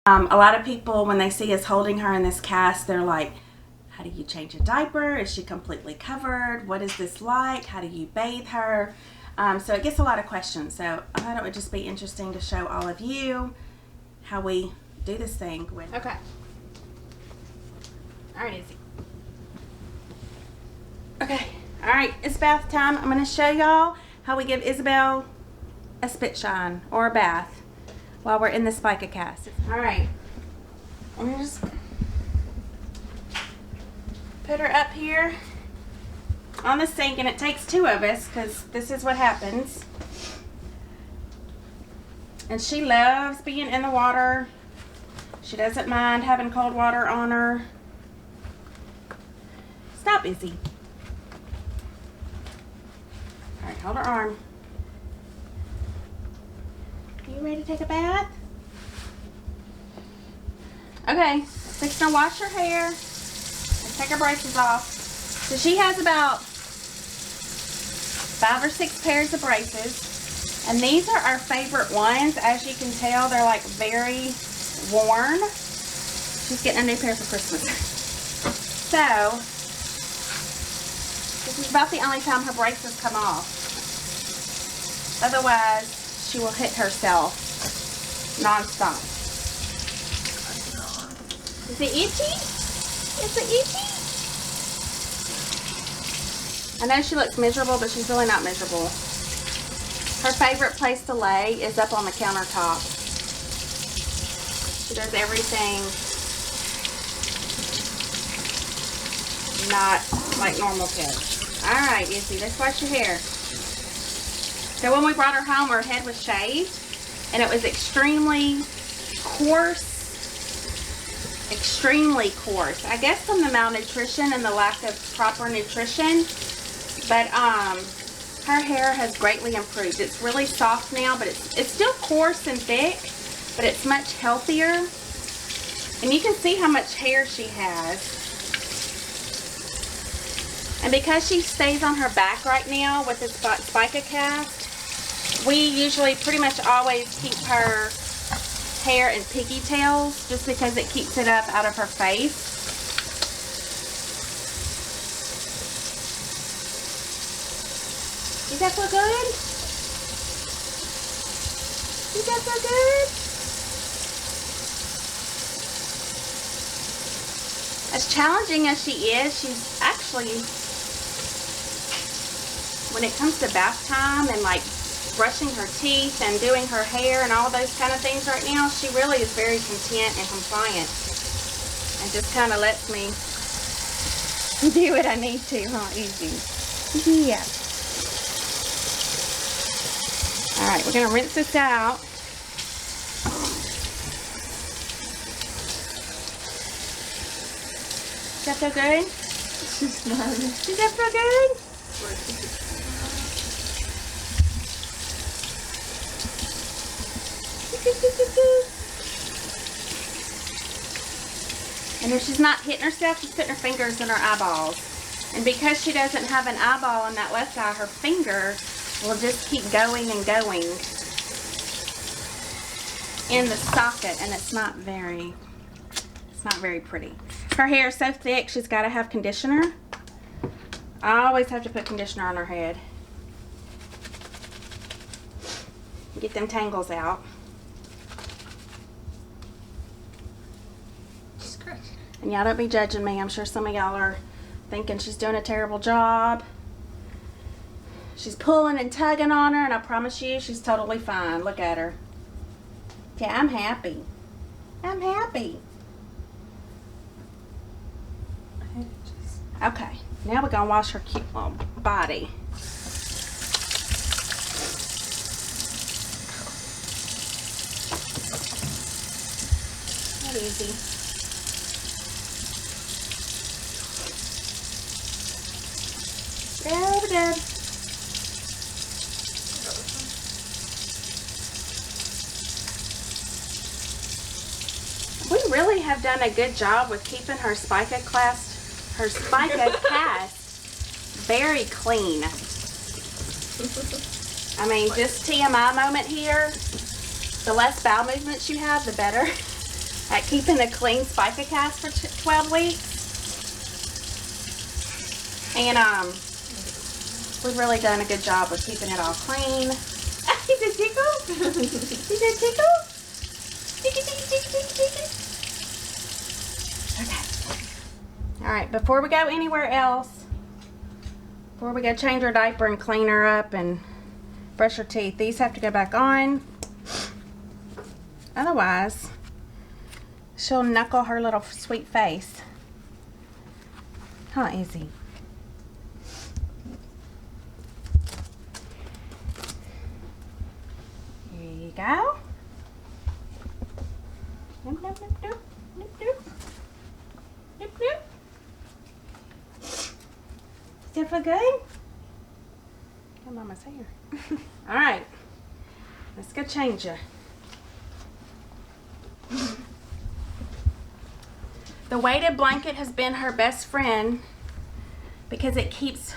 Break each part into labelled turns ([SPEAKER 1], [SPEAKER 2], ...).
[SPEAKER 1] A lot of people, when they see us holding her in this cast, they're like, how do you change a diaper? Is she completely covered? What is this like? How do you bathe her? So it gets a lot of questions. So I thought it would just be interesting to show all of you how we do this thing. Okay. All right, Izzy. Okay. All right, it's bath time. I'm going to show y'all how we give Isabel a spit shine or a bath while we're in the spica cast. All right. I'm going to just put her up here on the sink, and it takes two of us because this is what happens. And she loves being in the water. She doesn't mind having cold water on her. Stop, Izzy. All right, hold her arm. You ready to take a bath? Okay, fixing to wash her hair. Let's take her braces off. So she has about 5 or 6 pairs of braces. And these are our favorite ones. As you can tell, they're like very worn. She's getting a new pair for Christmas. So, this is about the only time her braces come off. Otherwise, she will hit herself non-stop. Is it itchy? Is it itchy? I know she looks miserable, but she's really not miserable. Her favorite place to lay is up on the countertop. She does everything not like normal kids. Alright, Izzy, let's wash your hair. So when we brought her home, her head was shaved, and it was extremely coarse. Extremely coarse. I guess from the malnutrition and the lack of proper nutrition. But her hair has greatly improved. It's really soft now, but it's still coarse and thick, but it's much healthier. And you can see how much hair she has. And because she stays on her back right now with this spica cast, we usually pretty much always keep her hair in pigtails just because it keeps it up out of her face. Does that feel good? Does that feel good? As challenging as she is, she's actually, when it comes to bath time and like brushing her teeth and doing her hair and all those kind of things right now, she really is very content and compliant and just kind of lets me do what I need to, huh, Izzy? Yeah. Alright, we're going to rinse this out. Does that feel good? She's smiling. Does that feel good? And if she's not hitting herself, she's putting her fingers in her eyeballs. And because she doesn't have an eyeball in that left eye, her finger will just keep going and going in the socket, and it's not very pretty. Her hair is so thick, she's got to have conditioner. I always have to put conditioner on her head. Get them tangles out. And y'all don't be judging me. I'm sure some of y'all are thinking she's doing a terrible job. She's pulling and tugging on her, and I promise you, she's totally fine. Look at her. Yeah, I'm happy. I'm happy. Okay, now we're going to wash her cute little body. Not easy. Dab. We really have done a good job with keeping her spica cast very clean. I mean, just TMI moment here. The less bowel movements you have, the better. at keeping a clean spica cast for 12 weeks. And we've really done a good job with keeping it all clean. Is it tickle? Is it tickle? Tickle, tickle, tickle, tickle, tickle. Okay. Alright, before we go anywhere else, before we go change her diaper and clean her up and brush her teeth, these have to go back on. Otherwise, she'll knuckle her little sweet face. Huh, Izzy? Here you go. Nope, nope, nope, nope, nope, nope. Nope, nope. Does it feel good? Come Mama's here. Alright. Let's go change you. The weighted blanket has been her best friend because it keeps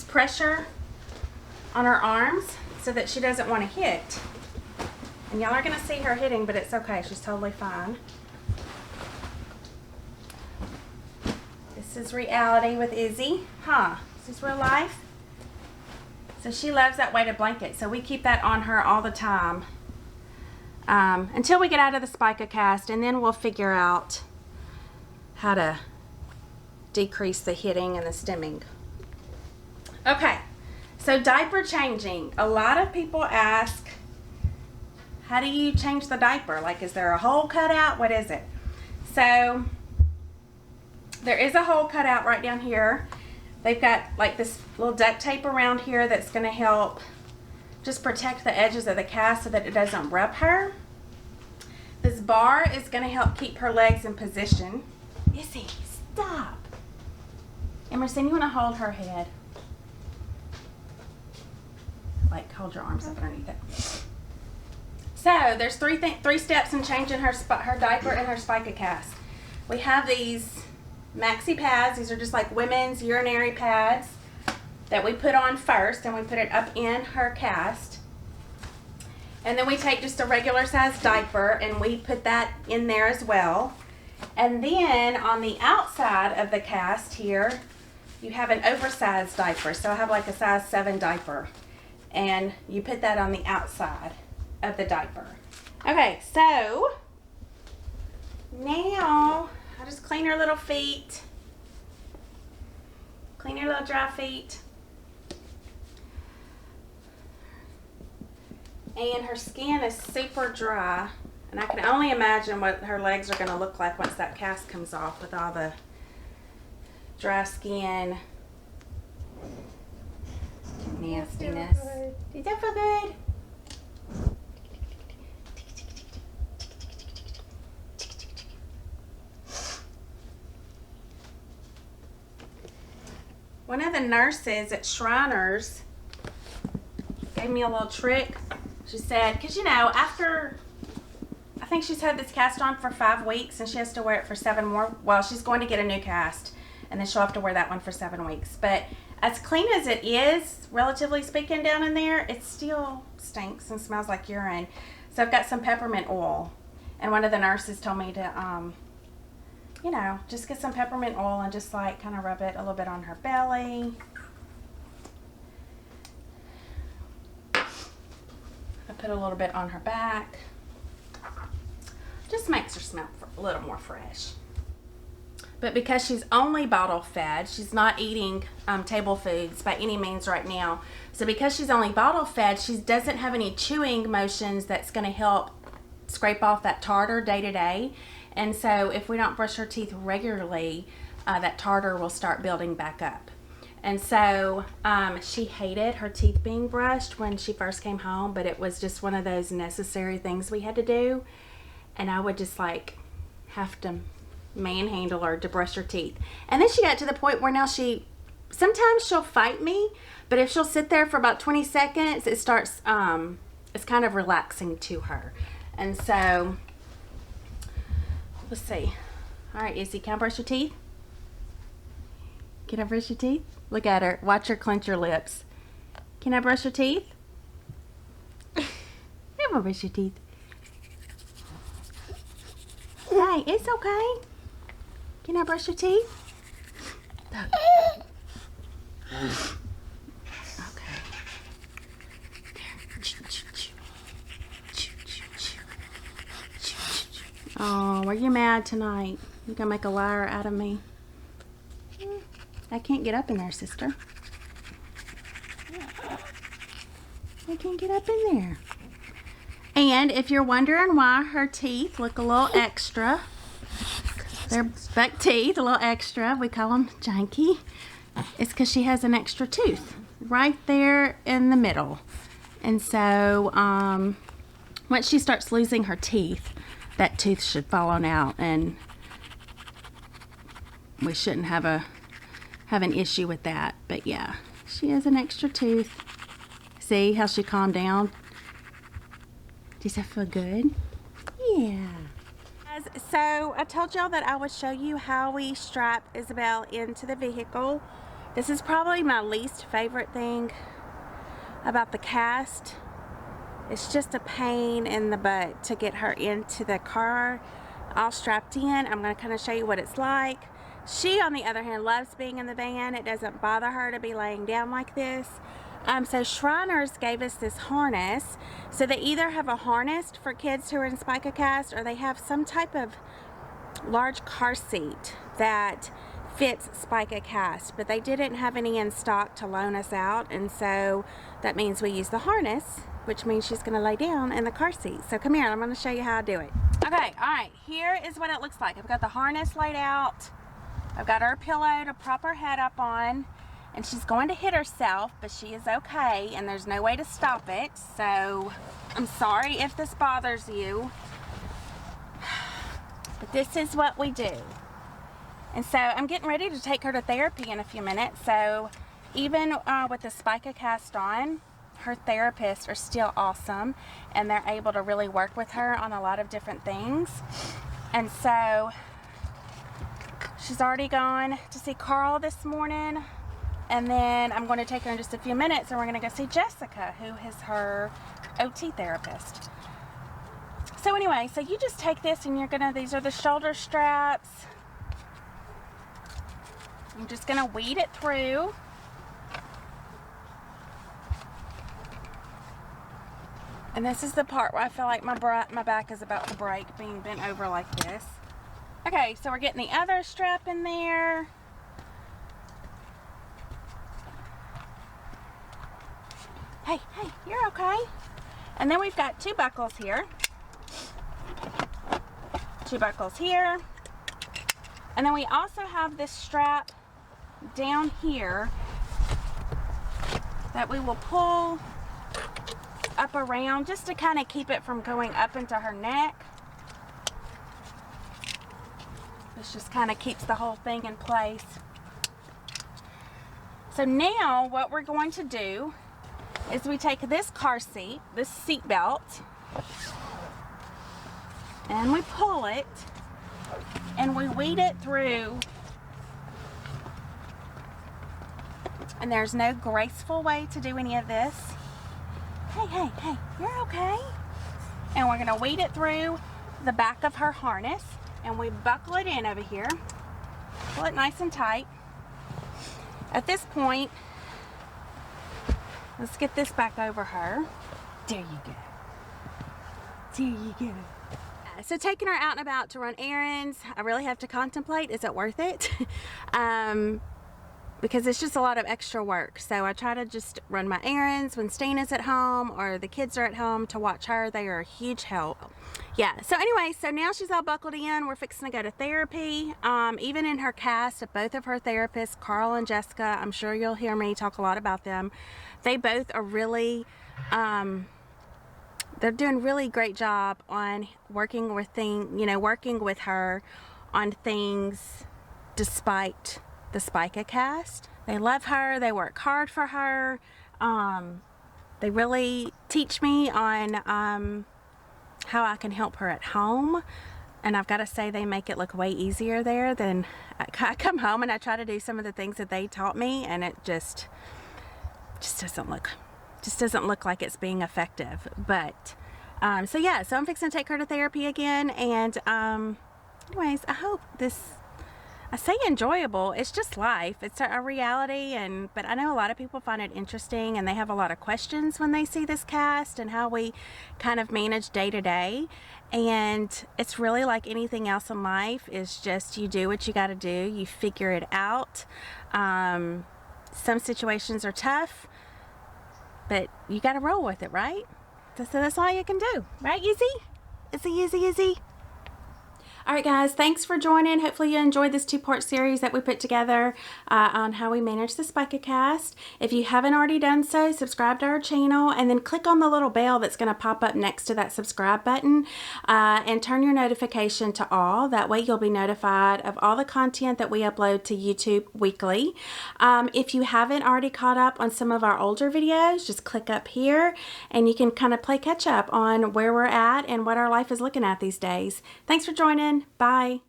[SPEAKER 1] pressure on her arms so that she doesn't want to hit. And y'all are going to see her hitting, but it's okay. She's totally fine. This is reality with Izzy. Huh? This is real life. So she loves that weighted blanket. So we keep that on her all the time until we get out of the spica cast, and then we'll figure out how to decrease the hitting and the stimming. Okay, so diaper changing. A lot of people ask, how do you change the diaper? Like, is there a hole cut out? What is it? So there is a hole cut out right down here. They've got like this little duct tape around here that's going to help just protect the edges of the cast so that it doesn't rub her. This bar is going to help keep her legs in position. Izzy, stop. Emerson, you want to hold her head? Like, hold your arms up underneath it. So, there's three steps in changing her diaper and her spica cast. We have these maxi pads. These are just like women's urinary pads that we put on first, and we put it up in her cast. And then we take just a regular size diaper and we put that in there as well. And then on the outside of the cast here, you have an oversized diaper. So I have like a size 7 diaper. And you put that on the outside of the diaper. Okay, so now I'll just clean her little feet. Clean her little dry feet. And her skin is super dry. And I can only imagine what her legs are going to look like once that cast comes off with all the dry skin. Nastiness. Did that feel good? One of the nurses at Shriners gave me a little trick. She said, because you know, after, I think she's had this cast on for 5 weeks and she has to wear it for 7 more. Well, she's going to get a new cast and then she'll have to wear that one for 7 weeks. But as clean as it is, relatively speaking, down in there, it still stinks and smells like urine. So I've got some peppermint oil. And one of the nurses told me to, you know, just get some peppermint oil and just like kind of rub it a little bit on her belly. I put a little bit on her back. Just makes her smell a little more fresh. But because she's only bottle fed, she's not eating table foods by any means right now. So because she's only bottle fed, she doesn't have any chewing motions that's going to help scrape off that tartar day to day. And so if we don't brush her teeth regularly, that tartar will start building back up. And so she hated her teeth being brushed when she first came home, but it was just one of those necessary things we had to do. And I would just like have to manhandle her to brush her teeth. And then she got to the point where now sometimes she'll fight me, but if she'll sit there for about 20 seconds, it starts, it's kind of relaxing to her. And so, let's see. All right, Izzy, can I brush your teeth? Can I brush your teeth? Look at her. Watch her clench her lips. Can I brush your teeth? Can I brush your teeth? okay. It's okay. Can I brush your teeth? Okay. Oh, were you mad tonight? You gonna make a liar out of me? I can't get up in there, sister. I can't get up in there. And if you're wondering why her teeth look a little extra, they're buck teeth, a little extra. We call them janky. It's because she has an extra tooth right there in the middle. And so once she starts losing her teeth, that tooth should fall on out, and we shouldn't have an issue with that. But yeah, she has an extra tooth. See how she calmed down? Does that feel good? Yeah. So I told y'all that I would show you how we strap Isabelle into the vehicle. This is probably my least favorite thing about the cast. It's just a pain in the butt to get her into the car all strapped in. I'm going to kind of show you what it's like. She, on the other hand, loves being in the van. It doesn't bother her to be laying down like this. So Shriners gave us this harness. So they either have a harness for kids who are in Spica cast, or they have some type of large car seat that fits Spica cast, but they didn't have any in stock to loan us out, and so that means we use the harness, which means she's going to lay down in the car seat. So come here, I'm going to show you how I do it. Okay, alright, here is what it looks like. I've got the harness laid out. I've got her pillow to prop her head up on, and she's going to hit herself, but she is okay, and there's no way to stop it. So I'm sorry if this bothers you, but this is what we do. And so I'm getting ready to take her to therapy in a few minutes. So even with the Spica cast on, her therapists are still awesome, and they're able to really work with her on a lot of different things. And so she's already gone to see Carl this morning, and then I'm going to take her in just a few minutes, and we're going to go see Jessica, who is her OT therapist. So anyway, so you just take this, and you're gonna, these are the shoulder straps. I'm just gonna weed it through. And this is the part where I feel like my back is about to break, being bent over like this. Okay, so we're getting the other strap in there. Hey, you're okay. And then we've got two buckles here. Two buckles here. And then we also have this strap down here that we will pull up around just to kind of keep it from going up into her neck. This just kind of keeps the whole thing in place. So now what we're going to do is we take this car seat, this seat belt, and we pull it and we weed it through. And there's no graceful way to do any of this. Hey, you're okay. And we're gonna weed it through the back of her harness, and we buckle it in over here. Pull it nice and tight. At this point, let's get this back over her. There you go. There you go. So taking her out and about to run errands, I really have to contemplate, is it worth it? Because it's just a lot of extra work. So I try to just run my errands when Stina's at home or the kids are at home to watch her. They are a huge help. Yeah, so anyway, so now she's all buckled in. We're fixing to go to therapy. Even in her cast, both of her therapists, Carl and Jessica, I'm sure you'll hear me talk a lot about them. They both are really, they're doing really great job on working with working with her on things despite the Spica cast. They love her. They work hard for her. They really teach me on how I can help her at home. And I've got to say, they make it look way easier there than I come home and I try to do some of the things that they taught me, and it just doesn't look like it's being effective. But so yeah, so I'm fixing to take her to therapy again, and anyways, I hope this, I say enjoyable, it's just life. It's a reality, but I know a lot of people find it interesting and they have a lot of questions when they see this cast and how we kind of manage day to day. And it's really like anything else in life, is just you do what you got to do, you figure it out. Some situations are tough, but you got to roll with it, right? So that's all you can do, right, Izzy? Izzy. All right, guys, thanks for joining. Hopefully you enjoyed this two-part series that we put together on how we manage the spica cast. If you haven't already done so, subscribe to our channel and then click on the little bell that's going to pop up next to that subscribe button and turn your notification to all. That way you'll be notified of all the content that we upload to YouTube weekly. If you haven't already caught up on some of our older videos, just click up here and you can kind of play catch up on where we're at and what our life is looking at these days. Thanks for joining. Bye.